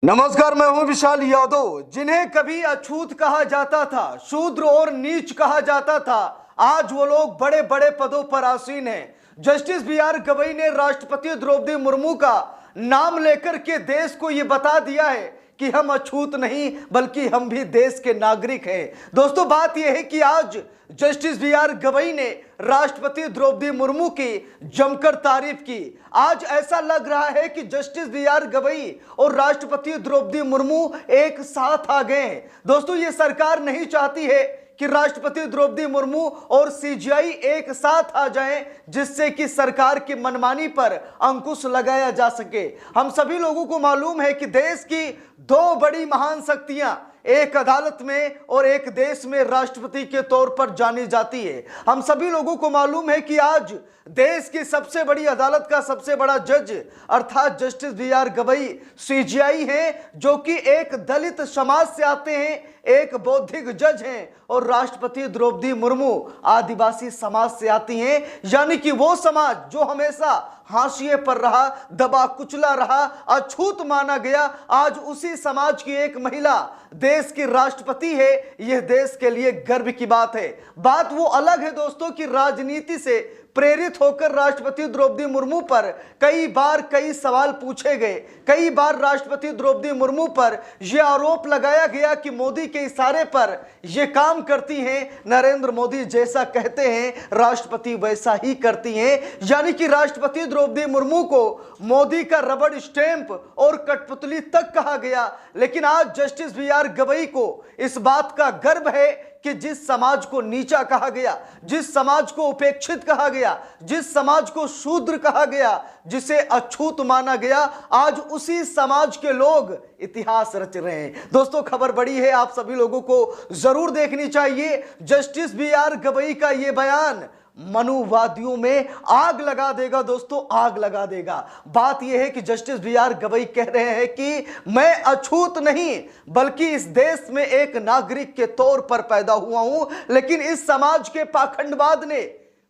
नमस्कार, मैं हूं विशाल यादव। जिन्हें कभी अछूत कहा जाता था, शूद्र और नीच कहा जाता था, आज वो लोग बड़े बड़े पदों पर आसीन हैं। जस्टिस बी आर गवई ने राष्ट्रपति द्रौपदी मुर्मू का नाम लेकर के देश को ये बता दिया है कि हम अछूत नहीं बल्कि हम भी देश के नागरिक हैं। दोस्तों, बात यह है कि आज जस्टिस बी.आर. गवई ने राष्ट्रपति द्रौपदी मुर्मू की जमकर तारीफ की। आज ऐसा लग रहा है कि जस्टिस बी.आर. गवई और राष्ट्रपति द्रौपदी मुर्मू एक साथ आ गए हैं। दोस्तों, ये सरकार नहीं चाहती है कि राष्ट्रपति द्रौपदी मुर्मू और सीजीआई एक साथ आ जाएं, जिससे कि सरकार की मनमानी पर अंकुश लगाया जा सके। हम सभी लोगों को मालूम है कि देश की दो बड़ी महान शक्तियां एक अदालत में और एक देश में राष्ट्रपति के तौर पर जानी जाती है। हम सभी लोगों को मालूम है कि आज देश की सबसे बड़ी अदालत का सबसे बड़ा जज अर्थात जस्टिस बी.आर. गवई सीजीआई हैं, जो कि एक दलित समाज से आते हैं, एक बौद्धिक जज हैं, और राष्ट्रपति द्रौपदी मुर्मू आदिवासी समाज से आती हैं। यानी कि वो समाज जो हमेशा हाशिए पर रहा, दबा कुचला रहा, अछूत माना गया, आज उसी समाज की एक महिला देश की राष्ट्रपति है। यह देश के लिए गर्व की बात है। बात वो अलग है दोस्तों कि राजनीति से प्रेरित होकर राष्ट्रपति द्रौपदी मुर्मू पर कई बार कई सवाल पूछे गए। कई बार राष्ट्रपति द्रौपदी मुर्मू पर यह आरोप लगाया गया कि मोदी के इशारे पर यह काम करती हैं, नरेंद्र मोदी जैसा कहते हैं राष्ट्रपति वैसा ही करती हैं। यानी कि राष्ट्रपति द्रौपदी मुर्मू को मोदी का रबड़ स्टैंप और कठपुतली तक कहा गया। लेकिन आज जस्टिस बी.आर. गवई को इस बात का गर्व है कि जिस समाज को नीचा कहा गया, जिस समाज को उपेक्षित कहा गया, जिस समाज को शूद्र कहा गया, जिसे अछूत माना गया, आज उसी समाज के लोग इतिहास रच रहे हैं। दोस्तों, खबर बड़ी है, आप सभी लोगों को जरूर देखनी चाहिए। Justice B R. गवई का यह बयान मनुवादियों में आग लगा देगा। दोस्तों, आग लगा देगा। बात यह है कि जस्टिस बी.आर. गवई कह रहे हैं कि मैं अछूत नहीं बल्कि इस देश में एक नागरिक के तौर पर पैदा हुआ हूं, लेकिन इस समाज के पाखंडवाद ने,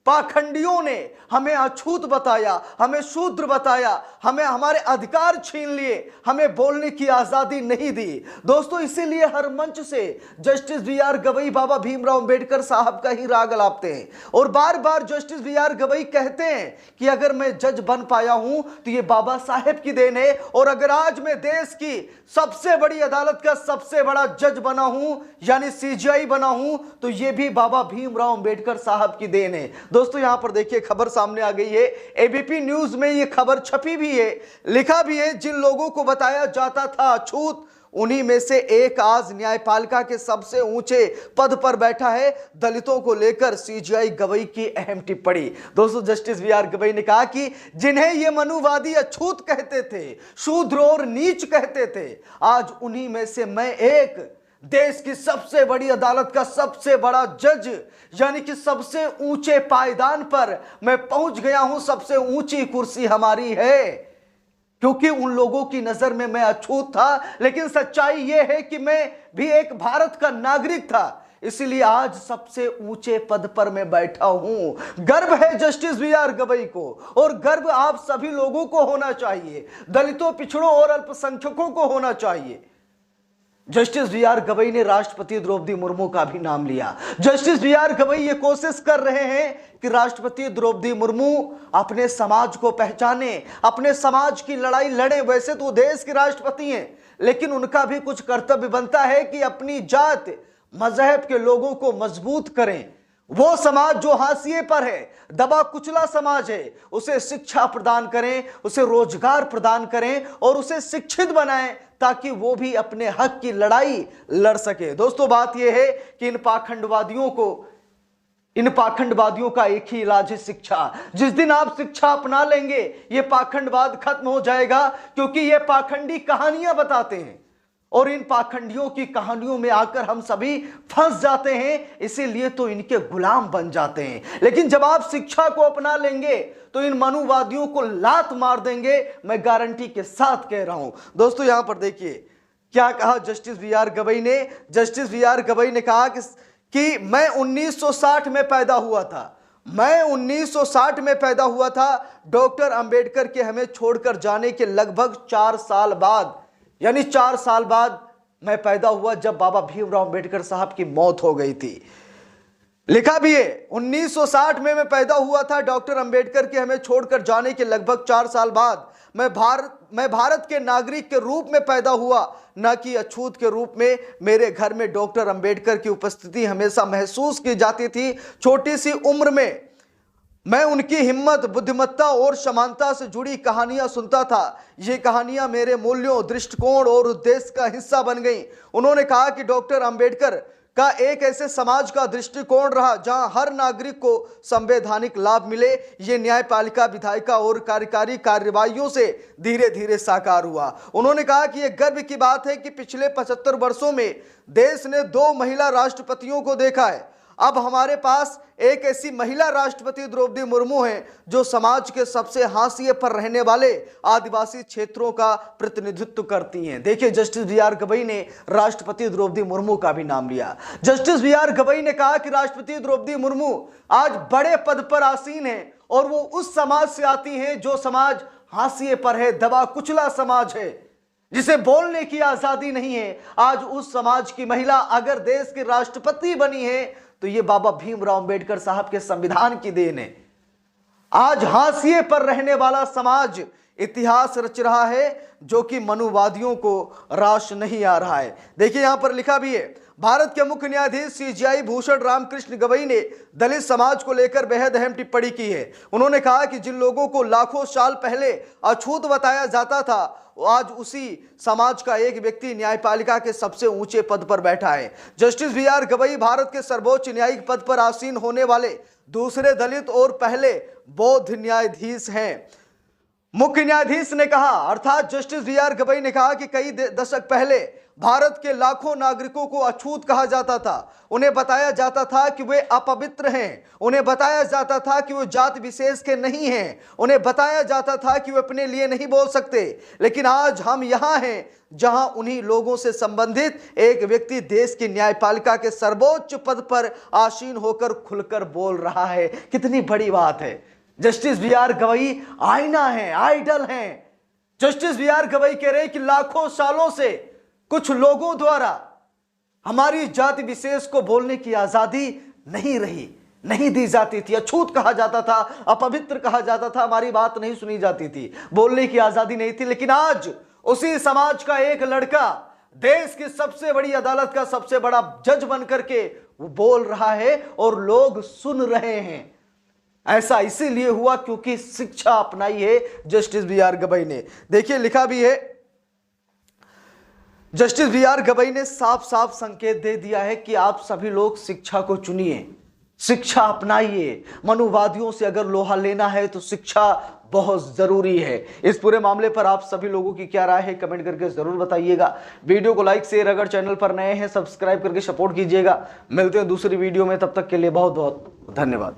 पाखंडियों ने हमें अछूत बताया, हमें शूद्र बताया, हमें हमारे अधिकार छीन लिए, हमें बोलने की आजादी नहीं दी। दोस्तों, इसीलिए हर मंच से जस्टिस बी.आर. गवई बाबा भीमराव अंबेडकर साहब का ही राग लापते हैं और बार बार जस्टिस बी.आर. गवई कहते हैं कि अगर मैं जज बन पाया हूं तो ये बाबा साहेब की देन है, और अगर आज मैं देश की सबसे बड़ी अदालत का सबसे बड़ा जज बना हूं यानी सीजीआई बना हूं तो ये भी बाबा भीमराव अंबेडकर साहब की देन है। दोस्तों, यहां पर देखिए खबर सामने आ गई है। एबीपी न्यूज में यह खबर छपी भी है, लिखा भी है, जिन लोगों को बताया जाता था अछूत, उन्हीं में से एक आज न्यायपालिका के सबसे ऊंचे पद पर बैठा है। दलितों को लेकर सीजीआई गवई की अहम टिप्पणी। दोस्तों, जस्टिस बी.आर. गवई ने कहा कि जिन्हें ये मनुवादी अछूत कहते थे, शूद्र और नीच कहते थे, आज उन्हीं में से मैं एक देश की सबसे बड़ी अदालत का सबसे बड़ा जज यानी कि सबसे ऊंचे पायदान पर मैं पहुंच गया हूं। सबसे ऊंची कुर्सी हमारी है, क्योंकि उन लोगों की नजर में मैं अछूत था, लेकिन सच्चाई यह है कि मैं भी एक भारत का नागरिक था, इसलिए आज सबसे ऊंचे पद पर मैं बैठा हूं। गर्व है जस्टिस बी.आर. गवई को, और गर्व आप सभी लोगों को होना चाहिए, दलितों, पिछड़ों और अल्पसंख्यकों को होना चाहिए। Justice B R. गवई ने राष्ट्रपति द्रौपदी मुर्मू का भी नाम लिया। Justice B R. गवई ये कोशिश कर रहे हैं कि राष्ट्रपति द्रौपदी मुर्मू अपने समाज को पहचाने, अपने समाज की लड़ाई लड़े। वैसे तो देश के राष्ट्रपति हैं, लेकिन उनका भी कुछ कर्तव्य बनता है कि अपनी जात मजहब के लोगों को मजबूत करें। वो समाज जो हाशिए पर है, दबा कुचला समाज है, उसे शिक्षा प्रदान करें, उसे रोजगार प्रदान करें और उसे शिक्षित बनाएं, ताकि वो भी अपने हक की लड़ाई लड़ सके। दोस्तों, बात यह है कि इन पाखंडवादियों का एक ही इलाज है शिक्षा। जिस दिन आप शिक्षा अपना लेंगे, ये पाखंडवाद खत्म हो जाएगा, क्योंकि ये पाखंडी कहानियां बताते हैं और इन पाखंडियों की कहानियों में आकर हम सभी फंस जाते हैं, इसीलिए तो इनके गुलाम बन जाते हैं। लेकिन जब आप शिक्षा को अपना लेंगे तो इन मनुवादियों को लात मार देंगे, मैं गारंटी के साथ कह रहा हूं। दोस्तों, यहां पर देखिए क्या कहा जस्टिस बी.आर. गवई ने। Justice B R. गवई ने कहा कि मैं 1960 में पैदा हुआ था। मैं 1960 में पैदा हुआ था। डॉक्टर अंबेडकर के हमें छोड़कर जाने के लगभग 4 साल बाद यानी 4 साल बाद मैं पैदा हुआ जब बाबा भीमराव अंबेडकर साहब की मौत हो गई थी। लिखा भी है 1960 में मैं पैदा हुआ था। डॉक्टर अंबेडकर के हमें छोड़कर जाने के लगभग 4 साल बाद मैं भारत के नागरिक के रूप में पैदा हुआ, न कि अछूत के रूप में। मेरे घर में डॉक्टर अंबेडकर की उपस्थिति हमेशा महसूस की जाती थी। छोटी सी उम्र में मैं उनकी हिम्मत, बुद्धिमत्ता और समानता से जुड़ी कहानियां सुनता था। ये कहानियां मेरे मूल्यों, दृष्टिकोण और उद्देश्य का हिस्सा बन गईं। उन्होंने कहा कि डॉक्टर अंबेडकर का एक ऐसे समाज का दृष्टिकोण रहा जहां हर नागरिक को संवैधानिक लाभ मिले। ये न्यायपालिका, विधायिका और कार्यकारी कार्यवाहियों से धीरे धीरे साकार हुआ। उन्होंने कहा कि यह गर्व की बात है कि पिछले 75 वर्षों में देश ने 2 महिला राष्ट्रपतियों को देखा है। अब हमारे पास एक ऐसी महिला राष्ट्रपति द्रौपदी मुर्मू हैं जो समाज के सबसे हाशिए पर रहने वाले आदिवासी क्षेत्रों का प्रतिनिधित्व करती हैं। देखिए, जस्टिस बी.आर. गवई ने राष्ट्रपति द्रौपदी मुर्मू का भी नाम लिया। Justice B R. गवई ने कहा कि राष्ट्रपति द्रौपदी मुर्मू आज बड़े पद पर आसीन हैं और वो उस समाज से आती हैं जो समाज हाशिए पर है, दबा कुचला समाज है, जिसे बोलने की आजादी नहीं है। आज उस समाज की महिला अगर देश की राष्ट्रपति बनी है तो ये बाबा भीमराव अंबेडकर साहब के संविधान की देन है। आज हाशिए पर रहने वाला समाज इतिहास रच रहा है जो कि मनुवादियों को राश नहीं आ रहा है। देखिए, यहां पर लिखा भी है, भारत के मुख्य न्यायाधीश CJI भूषण रामकृष्ण गवई ने दलित समाज को लेकर बेहद अहम टिप्पणी की है। उन्होंने कहा कि जिन लोगों को लाखों साल पहले अछूत बताया जाता था, आज उसी समाज का एक व्यक्ति न्यायपालिका के सबसे ऊंचे पद पर बैठा है। Justice B R. गवई भारत के सर्वोच्च न्यायिक पद पर आसीन होने वाले दूसरे दलित और पहले बौद्ध न्यायाधीश हैं। मुख्य न्यायाधीश ने कहा, अर्थात जस्टिस बी.आर. गवई ने कहा कि कई दशक पहले भारत के लाखों नागरिकों को अछूत कहा जाता था। उन्हें बताया जाता था कि वे अपवित्र हैं। उन्हें बताया जाता था कि वो जाति विशेष के नहीं हैं। उन्हें बताया जाता था कि वे अपने लिए नहीं बोल सकते। लेकिन आज हम यहाँ हैं जहां उन्हीं लोगों से संबंधित एक व्यक्ति देश की न्यायपालिका के सर्वोच्च पद पर आसीन होकर खुलकर बोल रहा है। कितनी बड़ी बात है। Justice B R. गवई आईना है, आइडल हैं। Justice B R. गवई कह रहे हैं कि लाखों सालों से कुछ लोगों द्वारा हमारी जाति विशेष को बोलने की आजादी नहीं रही, नहीं दी जाती थी। अछूत कहा जाता था, अपवित्र कहा जाता था, हमारी बात नहीं सुनी जाती थी, बोलने की आजादी नहीं थी। लेकिन आज उसी समाज का एक लड़का देश की सबसे बड़ी अदालत का सबसे बड़ा जज बनकर के वो बोल रहा है और लोग सुन रहे हैं। ऐसा इसीलिए हुआ क्योंकि शिक्षा अपनाई है जस्टिस बी.आर. गवई ने। देखिए, लिखा भी है, जस्टिस बी.आर. गवई ने साफ साफ संकेत दे दिया है कि आप सभी लोग शिक्षा को चुनिए, शिक्षा अपनाइए। मनुवादियों से अगर लोहा लेना है तो शिक्षा बहुत जरूरी है। इस पूरे मामले पर आप सभी लोगों की क्या राय है कमेंट करके जरूर बताइएगा। वीडियो को लाइक शेयर, अगर चैनल पर नए हैं सब्सक्राइब करके सपोर्ट कीजिएगा। मिलते हैं दूसरी वीडियो में, तब तक के लिए बहुत बहुत धन्यवाद।